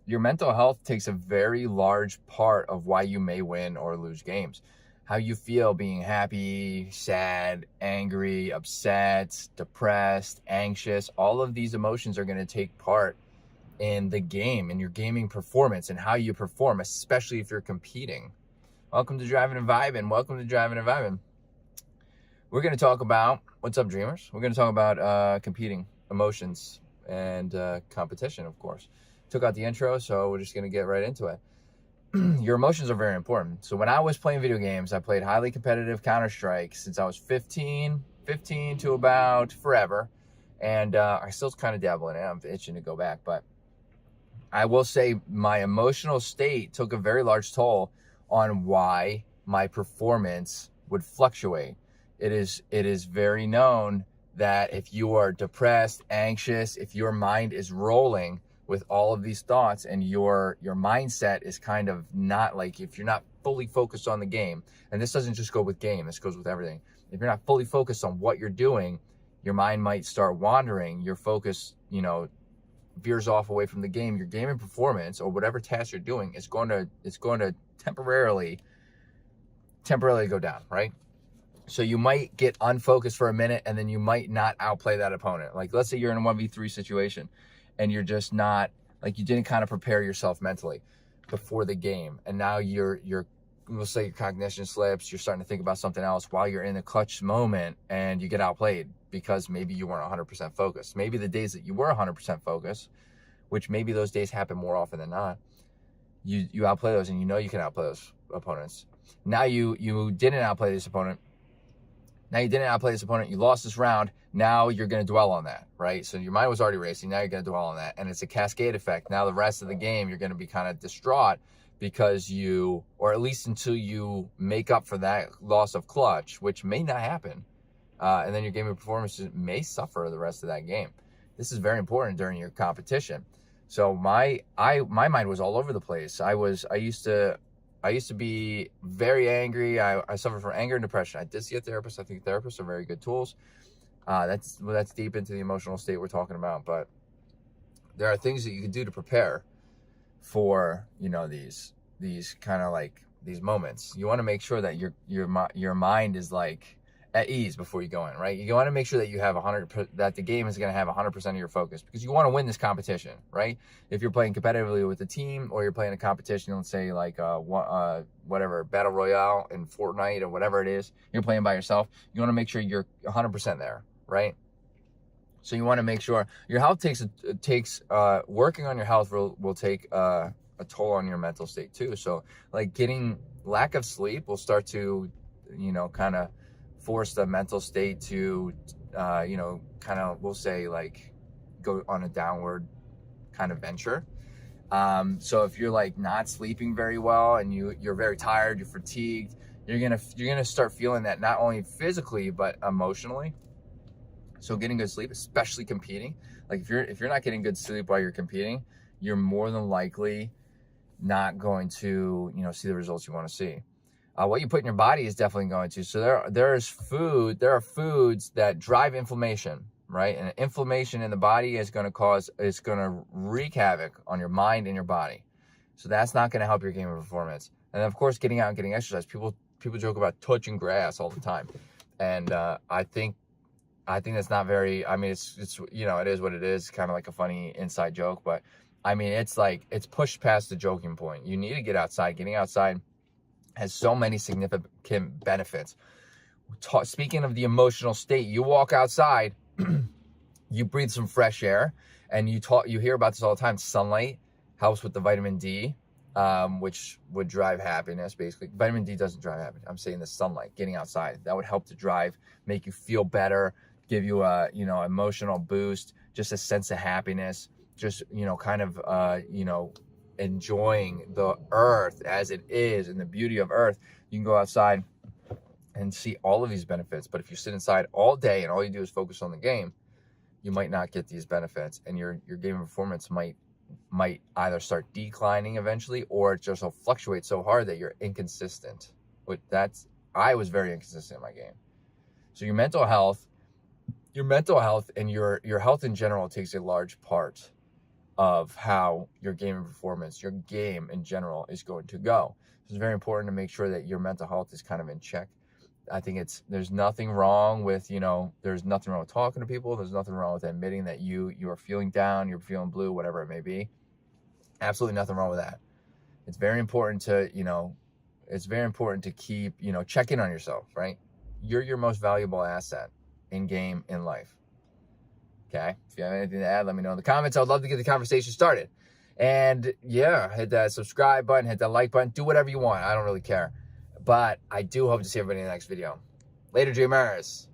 your mental health takes a very large part of why you may win or lose games. How you feel being happy, sad, angry, upset, depressed, anxious, all of these emotions are going to take part in the game, in your gaming performance, and how you perform, especially if you're competing. Welcome to Driving and Vibing. Welcome to Driving and Vibing. We're going to talk about, what's up, dreamers? We're going to talk about competing, emotions, and competition, of course. Took out the intro, so we're just going to get right into it. Your emotions are very important. So when I was playing video games, I played highly competitive Counter-Strike since I was 15 to about forever. And I still kind of dabble in it. I'm itching to go back. But I will say my emotional state took a very large toll on why my performance would fluctuate. It is very known that if you are depressed, anxious, if your mind is rolling with all of these thoughts and your mindset is kind of not, like, if you're not fully focused on the game, and this doesn't just go with game, this goes with everything. If you're not fully focused on what you're doing, your mind might start wandering, your focus, veers off away from the game. Your gaming performance or whatever task you're doing is going to temporarily go down, right? So you might get unfocused for a minute and then you might not outplay that opponent. Like, let's say you're in a 1v3 situation and you're just not, like, you didn't kind of prepare yourself mentally before the game. And now we'll say your cognition slips, you're starting to think about something else while you're in a clutch moment, and you get outplayed because maybe you weren't 100% focused. Maybe the days that you were 100% focused, which maybe those days happen more often than not, you outplay those, and you can outplay those opponents. Now you didn't outplay this opponent. You lost this round. Now you're going to dwell on that, right? So your mind was already racing. Now you're going to dwell on that. And it's a cascade effect. Now the rest of the game, you're going to be kind of distraught because or at least until you make up for that loss of clutch, which may not happen. And then your gaming performance may suffer the rest of that game. This is very important during your competition. So my mind was all over the place. I used to be very angry. I suffered from anger and depression. I did see a therapist. I think therapists are very good tools. That's deep into the emotional state we're talking about. But there are things that you can do to prepare for, these kind of like these moments. You want to make sure that your mind is like at ease before you go in, right? You want to make sure that you have that the game is going to have 100% of your focus, because you want to win this competition, right? If you're playing competitively with a team, or you're playing a competition, let's say like whatever, Battle Royale in Fortnite or whatever it is, you're playing by yourself, you want to make sure you're 100% there, right? So you want to make sure your health takes working on your health will take a toll on your mental state too. So like lack of sleep will start to, kind of force the mental state to, kind of, we'll say, like, go on a downward kind of venture. So if you're like not sleeping very well and you're very tired, you're fatigued, you're gonna start feeling that not only physically but emotionally. So getting good sleep, especially competing, like if you're not getting good sleep while you're competing, you're more than likely not going to see the results you want to see. What you put in your body is definitely going to. So there are foods that drive inflammation, right? And inflammation in the body is going to wreak havoc on your mind and your body. So that's not going to help your game of performance. And of course, getting out and getting exercise. People joke about touching grass all the time, and I think that's not very. I mean, it's it is what it is. Kind of like a funny inside joke, but I mean, it's pushed past the joking point. You need to get outside. Getting outside has so many significant benefits. Speaking of the emotional state, you walk outside, you breathe some fresh air, and you hear about this all the time. Sunlight helps with the vitamin D, which would drive happiness, basically. Vitamin D doesn't drive happiness. I'm saying the sunlight, getting outside, that would help to make you feel better, give you a, emotional boost, just a sense of happiness, just, kind of, enjoying the earth as it is and the beauty of earth. You can go outside and see all of these benefits. But if you sit inside all day and all you do is focus on the game, you might not get these benefits, and your game performance might either start declining eventually, or it just will fluctuate so hard that you're inconsistent. I was very inconsistent in my game. So your mental health and your health in general takes a large part of how your gaming performance, your game in general is going to go. So it's very important to make sure that your mental health is kind of in check. I think there's nothing wrong with, there's nothing wrong with talking to people. There's nothing wrong with admitting that you are feeling down, you're feeling blue, whatever it may be. Absolutely nothing wrong with that. It's very important to, keep, check in on yourself, right? You're your most valuable asset in game, in life. Okay. If you have anything to add, let me know in the comments. I would love to get the conversation started. And yeah, hit that subscribe button, hit that like button, do whatever you want. I don't really care. But I do hope to see everybody in the next video. Later, Dreamers.